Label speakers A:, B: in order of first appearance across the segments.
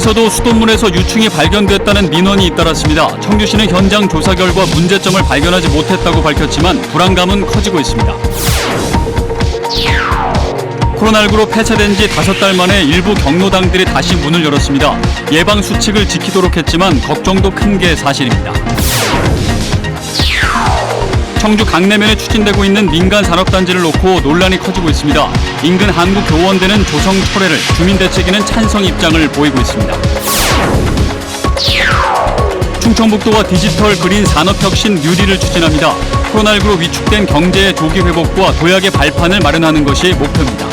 A: 청주시에서도 수돗물에서 유충이 발견됐다는 민원이 잇따랐습니다. 청주시는 현장 조사 결과 문제점을 발견하지 못했다고 밝혔지만 불안감은 커지고 있습니다. 코로나19로 폐쇄된 지 5달 만에 일부 경로당들이 다시 문을 열었습니다. 예방 수칙을 지키도록 했지만 걱정도 큰 게 사실입니다. 청주 강내면에 추진되고 있는 민간 산업단지를 놓고 논란이 커지고 있습니다. 인근 한국교원대는 조성 철회를, 주민대책위는 찬성 입장을 보이고 있습니다. 충청북도와 디지털 그린 산업혁신 뉴딜을 추진합니다. 코로나19로 위축된 경제의 조기 회복과 도약의 발판을 마련하는 것이 목표입니다.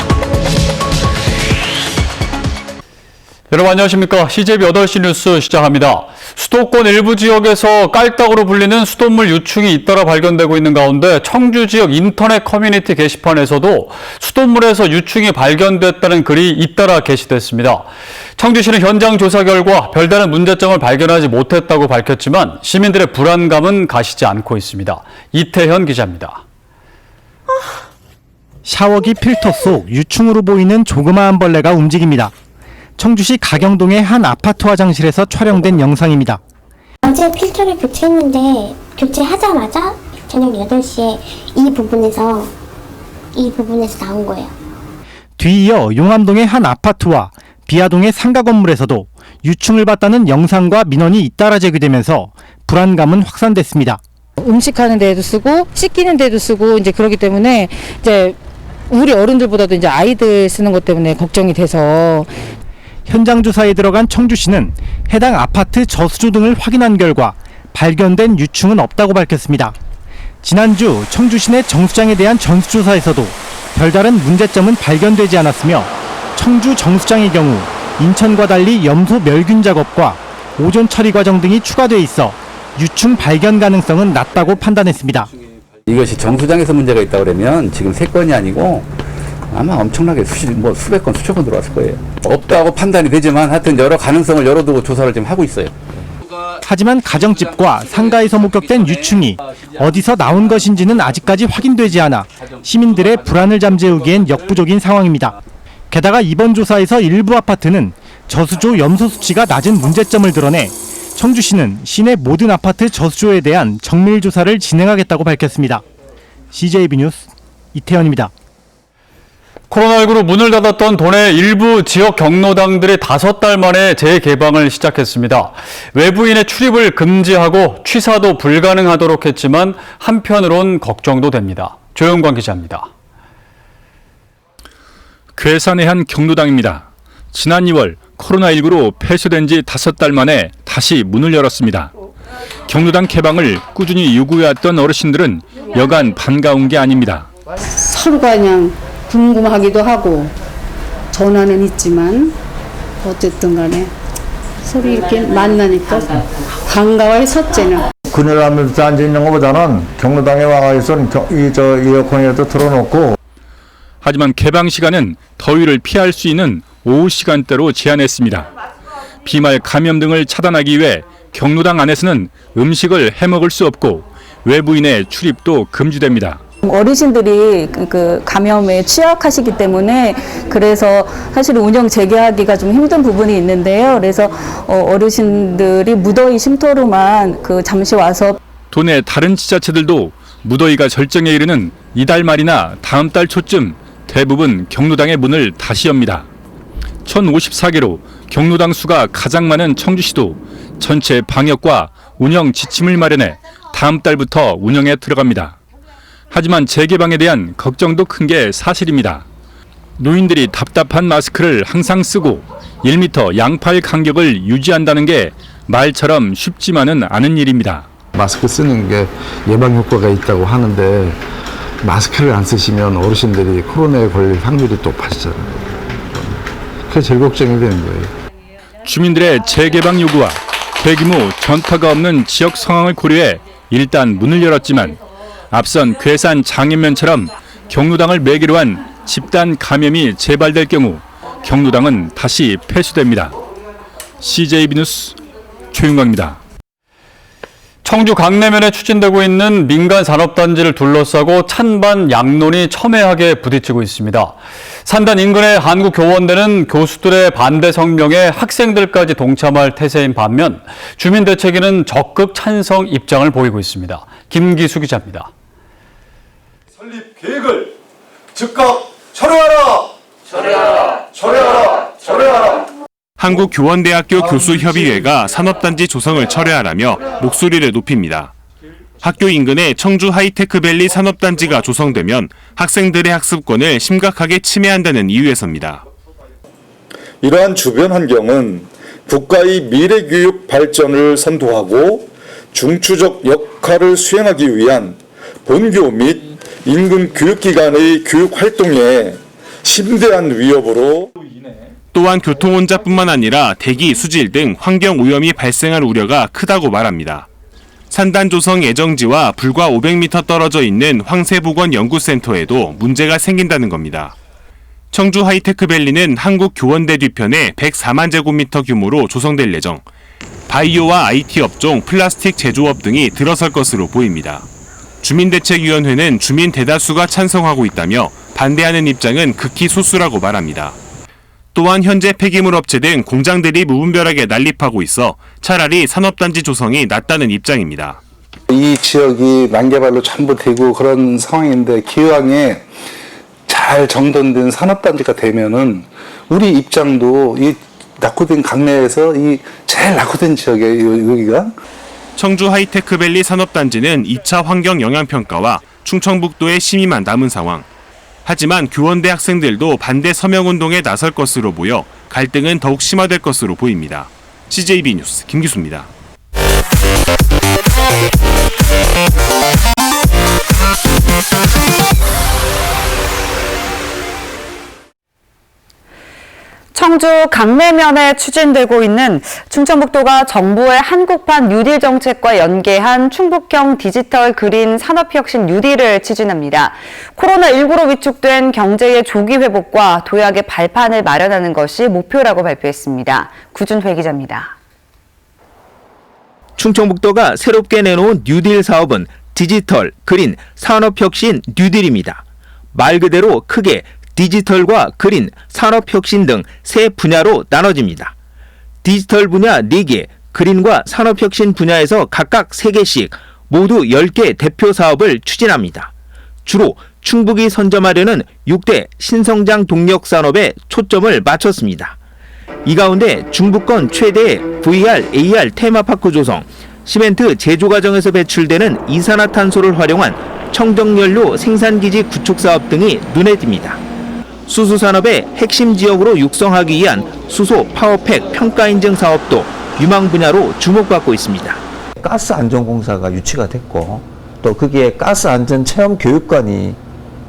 A: 여러분 안녕하십니까. CJB 8시 뉴스 시작합니다. 수도권 일부 지역에서 깔딱으로 불리는 수돗물 유충이 잇따라 발견되고 있는 가운데 청주 지역 인터넷 커뮤니티 게시판에서도 수돗물에서 유충이 발견됐다는 글이 잇따라 게시됐습니다. 청주시는 현장 조사 결과 별다른 문제점을 발견하지 못했다고 밝혔지만 시민들의 불안감은 가시지 않고 있습니다. 이태현 기자입니다.
B: 샤워기 필터 속 유충으로 보이는 조그마한 벌레가 움직입니다. 청주시 가경동의 한 아파트 화장실에서 촬영된 영상입니다.
C: 어제 필터를 교체했는데 교체하자마자 저녁 8시에 이 부분에서 나온 거예요.
B: 뒤이어 용암동의 한 아파트와 비아동의 상가 건물에서도 유충을 봤다는 영상과 민원이 잇따라 제기되면서 불안감은 확산됐습니다.
D: 음식하는 데에도 쓰고 씻기는 데도 쓰고 이제 그렇기 때문에 이제 우리 어른들보다도 이제 아이들 쓰는 것 때문에 걱정이 돼서
B: 현장 조사에 들어간 청주시는 해당 아파트 저수조 등을 확인한 결과 발견된 유충은 없다고 밝혔습니다. 지난주 청주시 내 정수장에 대한 전수조사에서도 별다른 문제점은 발견되지 않았으며 청주 정수장의 경우 인천과 달리 염소 멸균 작업과 오존 처리 과정 등이 추가돼 있어 유충 발견 가능성은 낮다고 판단했습니다.
E: 이것이 정수장에서 문제가 있다 그러면 지금 3건이 아니고 아마 엄청나게 수백 건, 수천 건 들어왔을 거예요. 없다고 판단이 되지만 하여튼 여러 가능성을 열어두고 조사를 지금 하고 있어요.
B: 하지만 가정집과 상가에서 목격된 유충이 어디서 나온 것인지는 아직까지 확인되지 않아 시민들의 불안을 잠재우기엔 역부족인 상황입니다. 게다가 이번 조사에서 일부 아파트는 저수조 염소 수치가 낮은 문제점을 드러내 청주시는 시내 모든 아파트 저수조에 대한 정밀 조사를 진행하겠다고 밝혔습니다. CJB 뉴스 이태현입니다.
A: 코로나19로 문을 닫았던 도내 일부 지역 경로당들이 5달 만에 재개방을 시작했습니다. 외부인의 출입을 금지하고 취사도 불가능하도록 했지만 한편으론 걱정도 됩니다. 조영관 기자입니다.
F: 괴산의 한 경로당입니다. 지난 2월 코로나19로 폐쇄된 지 5달 만에 다시 문을 열었습니다. 경로당 개방을 꾸준히 요구해왔던 어르신들은 여간 반가운 게 아닙니다.
G: 서로가 그냥 궁금하기도 하고 전화는 있지만 어쨌든 간에 서로 이렇게 만나니까 반가워요. 첫째는
H: 그늘 하면서 앉아있는 것보다는 경로당에 와가지고는 에어컨이라도 틀어놓고.
F: 하지만 개방 시간은 더위를 피할 수 있는 오후 시간대로 제한했습니다. 비말 감염 등을 차단하기 위해 경로당 안에서는 음식을 해먹을 수 없고 외부인의 출입도 금지됩니다.
I: 어르신들이 그 감염에 취약하시기 때문에 그래서 사실 운영 재개하기가 좀 힘든 부분이 있는데요. 그래서 어르신들이 무더위 쉼터로만 잠시 와서
F: 도내 다른 지자체들도 무더위가 절정에 이르는 이달 말이나 다음 달 초쯤 대부분 경로당의 문을 다시 엽니다. 1054개로 경로당 수가 가장 많은 청주시도 전체 방역과 운영 지침을 마련해 다음 달부터 운영에 들어갑니다. 하지만 재개방에 대한 걱정도 큰 게 사실입니다. 노인들이 답답한 마스크를 항상 쓰고 1m 양팔 간격을 유지한다는 게 말처럼 쉽지만은 않은 일입니다.
J: 마스크 쓰는 게 예방 효과가 있다고 하는데 마스크를 안 쓰시면 어르신들이 코로나에 걸릴 확률이 높아지잖아요. 그게 제일 걱정이 되는 거예요.
F: 주민들의 재개방 요구와 대규모 전파가 없는 지역 상황을 고려해 일단 문을 열었지만 앞선 괴산 장인면처럼 경로당을 매개로 한 집단 감염이 재발될 경우 경로당은 다시 폐쇄됩니다. CJB 뉴스 최윤광입니다.
A: 청주 강내면에 추진되고 있는 민간 산업단지를 둘러싸고 찬반 양론이 첨예하게 부딪히고 있습니다. 산단 인근의 한국교원대는 교수들의 반대 성명에 학생들까지 동참할 태세인 반면 주민대책위는 적극 찬성 입장을 보이고 있습니다. 김기수 기자입니다.
K: 설립 계획을 즉각 철회하라! 철회하라! 철회하라! 철회하라!
L: 한국교원대학교 교수협의회가 산업단지 조성을 철회하라며 목소리를 높입니다. 학교 인근에 청주 하이테크밸리 산업단지가 조성되면 학생들의 학습권을 심각하게 침해한다는 이유에서입니다.
K: 이러한 주변 환경은 국가의 미래교육 발전을 선도하고 중추적 역할을 수행하기 위한 본교 및 인근 교육기관의 교육활동에 심대한 위협으로
L: 또한 교통혼잡뿐만 아니라 대기, 수질 등 환경오염이 발생할 우려가 크다고 말합니다. 산단 조성 예정지와 불과 500m 떨어져 있는 황새보건연구센터에도 문제가 생긴다는 겁니다. 청주 하이테크밸리는 한국교원대 뒤편에 104만 제곱미터 규모로 조성될 예정, 바이오와 IT 업종, 플라스틱 제조업 등이 들어설 것으로 보입니다. 주민대책위원회는 주민 대다수가 찬성하고 있다며 반대하는 입장은 극히 소수라고 말합니다. 또한 현재 폐기물 업체 등 공장들이 무분별하게 난립하고 있어 차라리 산업단지 조성이 낫다는 입장입니다.
J: 이 지역이 난개발로 전부 되고 그런 상황인데 기왕에 잘 정돈된 산업단지가 되면은 우리 입장도 이 낙후된 강내에서 이 제일 낙후된 지역이에요, 여기가.
L: 청주 하이테크밸리 산업단지는 2차 환경 영향평가와 충청북도의 심의만 남은 상황. 하지만 교원대 학생들도 반대 서명운동에 나설 것으로 보여 갈등은 더욱 심화될 것으로 보입니다. CJB 뉴스 김기수입니다.
M: 청주 강내면에 추진되고 있는 충청북도가 정부의 한국판 뉴딜 정책과 연계한 충북형 디지털 그린 산업혁신 뉴딜을 추진합니다. 코로나19로 위축된 경제의 조기 회복과 도약의 발판을 마련하는 것이 목표라고 발표했습니다. 구준회 기자입니다.
N: 충청북도가 새롭게 내놓은 뉴딜 사업은 디지털, 그린, 산업혁신 뉴딜입니다. 말 그대로 크게 디지털과 그린, 산업혁신 등 세 분야로 나눠집니다. 디지털 분야 4개, 그린과 산업혁신 분야에서 각각 3개씩 모두 10개 대표 사업을 추진합니다. 주로 충북이 선점하려는 6대 신성장 동력 산업에 초점을 맞췄습니다. 이 가운데 중부권 최대의 VR, AR 테마파크 조성, 시멘트 제조 과정에서 배출되는 이산화탄소를 활용한 청정연료 생산기지 구축 사업 등이 눈에 띕니다. 수소산업의 핵심 지역으로 육성하기 위한 수소 파워팩 평가 인증 사업도 유망 분야로 주목받고 있습니다.
H: 가스안전공사가 유치가 됐고 또 거기에 가스안전체험교육관이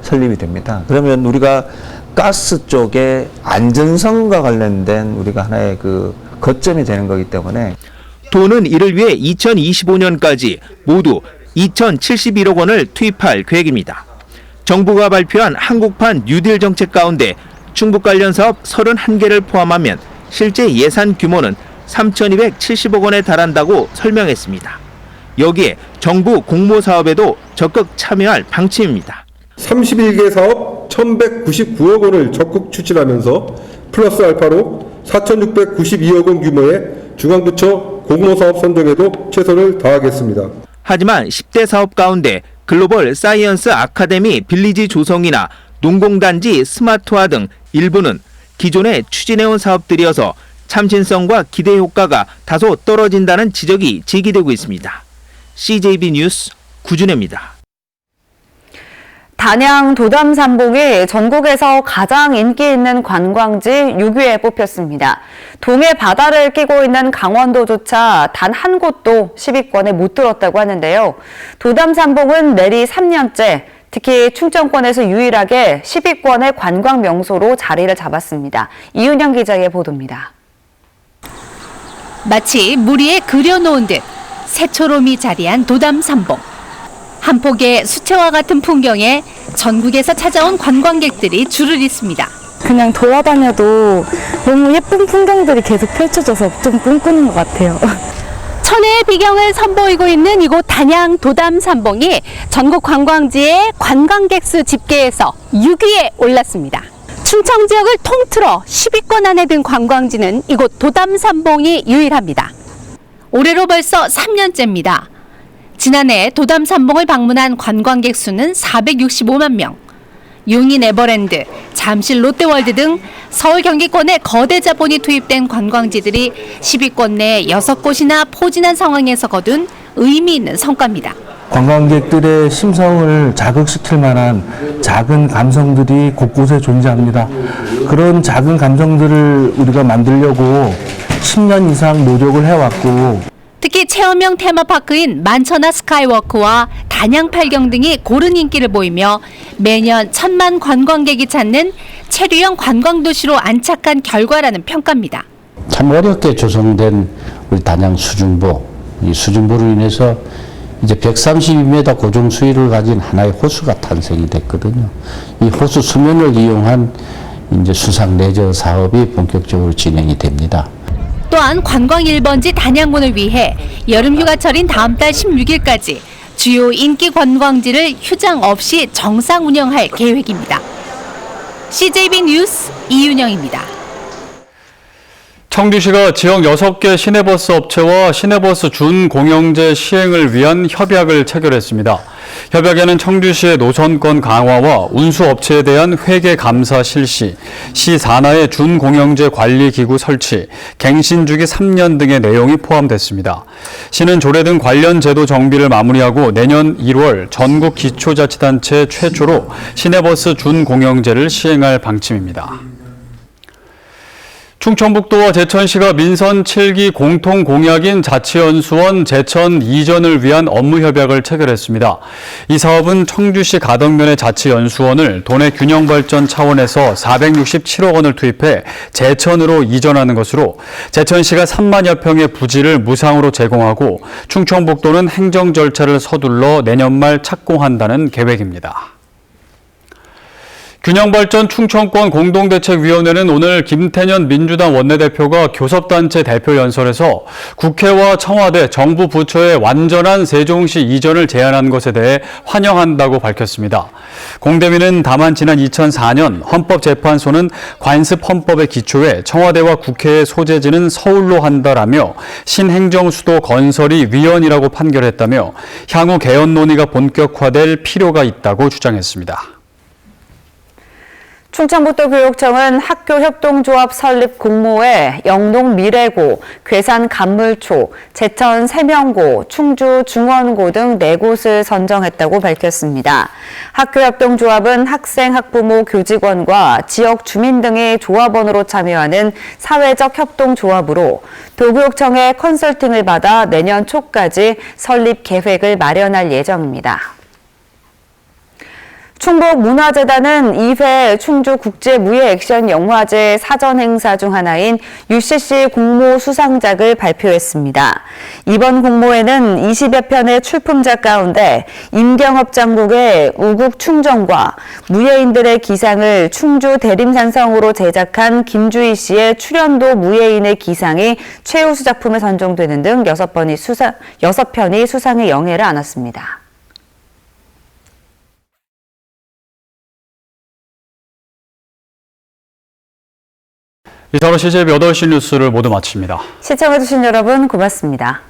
H: 설립이 됩니다. 그러면 우리가 가스 쪽에 안전성과 관련된 우리가 하나의 그 거점이 되는 거기 때문에
N: 도는 이를 위해 2025년까지 모두 2,071억 원을 투입할 계획입니다. 정부가 발표한 한국판 뉴딜 정책 가운데 충북 관련 사업 31개를 포함하면 실제 예산 규모는 3,270억 원에 달한다고 설명했습니다. 여기에 정부 공모 사업에도 적극 참여할 방침입니다.
O: 31개 사업 1,199억 원을 적극 추진하면서 플러스 알파로 4,692억 원 규모의 중앙부처 공모사업 선정에도 최선을 다하겠습니다.
N: 하지만 10대 사업 가운데 글로벌 사이언스 아카데미 빌리지 조성이나 농공단지 스마트화 등 일부는 기존에 추진해온 사업들이어서 참신성과 기대 효과가 다소 떨어진다는 지적이 제기되고 있습니다. CJB 뉴스 구준혜입니다.
M: 단양 도담산봉이 전국에서 가장 인기 있는 관광지 6위에 뽑혔습니다. 동해 바다를 끼고 있는 강원도조차 단 한 곳도 10위권에 못 들었다고 하는데요. 도담산봉은 내리 3년째 특히 충청권에서 유일하게 10위권의 관광 명소로 자리를 잡았습니다. 이윤영 기자의 보도입니다.
P: 마치 물 위에 그려놓은 듯 새초롬이 자리한 도담산봉. 한 폭의 수채화 같은 풍경에 전국에서 찾아온 관광객들이 줄을 잇습니다.
Q: 그냥 돌아다녀도 너무 예쁜 풍경들이 계속 펼쳐져서 좀 꿈꾸는 것 같아요.
P: 천혜의 동해의 비경을 선보이고 있는 이곳 단양 도담산봉이 전국 관광지의 관광객 수 집계에서 6위에 올랐습니다. 충청 지역을 통틀어 10위권 안에 든 관광지는 이곳 도담산봉이 유일합니다. 올해로 벌써 3년째입니다. 지난해 도담산봉을 방문한 관광객 수는 465만 명. 용인 에버랜드, 잠실 롯데월드 등 서울 경기권에 거대 자본이 투입된 관광지들이 10위권 내 6곳이나 포진한 상황에서 거둔 의미 있는 성과입니다.
Q: 관광객들의 심성을 자극시킬 만한 작은 감성들이 곳곳에 존재합니다. 그런 작은 감성들을 우리가 만들려고 10년 이상 노력을 해왔고,
P: 특히 체험형 테마파크인 만천하 스카이워크와 단양 팔경 등이 고른 인기를 보이며 매년 1,000만 관광객이 찾는 체류형 관광도시로 안착한 결과라는 평가입니다.
R: 참 어렵게 조성된 우리 단양 수중보, 이 수중보로 인해서 이제 132m 고정 수위를 가진 하나의 호수가 탄생이 됐거든요. 이 호수 수면을 이용한 이제 수상 레저 사업이 본격적으로 진행이 됩니다.
P: 또한 관광 1번지 단양군을 위해 여름 휴가철인 다음 달 16일까지 주요 인기 관광지를 휴장 없이 정상 운영할 계획입니다. CJB 뉴스 이윤영입니다.
A: 청주시가 지역 6개 시내버스 업체와 시내버스 준공영제 시행을 위한 협약을 체결했습니다. 협약에는 청주시의 노선권 강화와 운수업체에 대한 회계 감사 실시, 시 산하의 준공영제 관리기구 설치, 갱신주기 3년 등의 내용이 포함됐습니다. 시는 조례 등 관련 제도 정비를 마무리하고 내년 1월 전국 기초자치단체 최초로 시내버스 준공영제를 시행할 방침입니다. 충청북도와 제천시가 민선 7기 공통 공약인 자치연수원 제천 이전을 위한 업무 협약을 체결했습니다. 이 사업은 청주시 가덕면의 자치연수원을 도내 균형 발전 차원에서 467억 원을 투입해 제천으로 이전하는 것으로 제천시가 3만여 평의 부지를 무상으로 제공하고 충청북도는 행정 절차를 서둘러 내년 말 착공한다는 계획입니다. 균형발전 충청권 공동대책위원회는 오늘 김태년 민주당 원내대표가 교섭단체 대표연설에서 국회와 청와대, 정부 부처의 완전한 세종시 이전을 제안한 것에 대해 환영한다고 밝혔습니다. 공대위는 다만 지난 2004년 헌법재판소는 관습헌법에 기초해 청와대와 국회의 소재지는 서울로 한다라며 신행정수도 건설이 위헌이라고 판결했다며 향후 개헌 논의가 본격화될 필요가 있다고 주장했습니다.
M: 충청북도교육청은 학교협동조합 설립 공모에 영동 미래고, 괴산 간물초, 제천 세명고, 충주 중원고 등 4곳을 선정했다고 밝혔습니다. 학교협동조합은 학생, 학부모, 교직원과 지역 주민 등의 조합원으로 참여하는 사회적 협동조합으로 도교육청의 컨설팅을 받아 내년 초까지 설립 계획을 마련할 예정입니다. 충북문화재단은 2회 충주국제무예액션 영화제 사전 행사 중 하나인 UCC 공모 수상작을 발표했습니다. 이번 공모에는 20여 편의 출품작 가운데 임경업 장국의 우국충정과 무예인들의 기상을 충주 대림산성으로 제작한 김주희 씨의 출연도 무예인의 기상이 최우수 작품에 선정되는 등 6편이 수상의 영예를 안았습니다.
A: 이상으로 CJB 8시 뉴스를 모두 마칩니다.
M: 시청해주신 여러분 고맙습니다.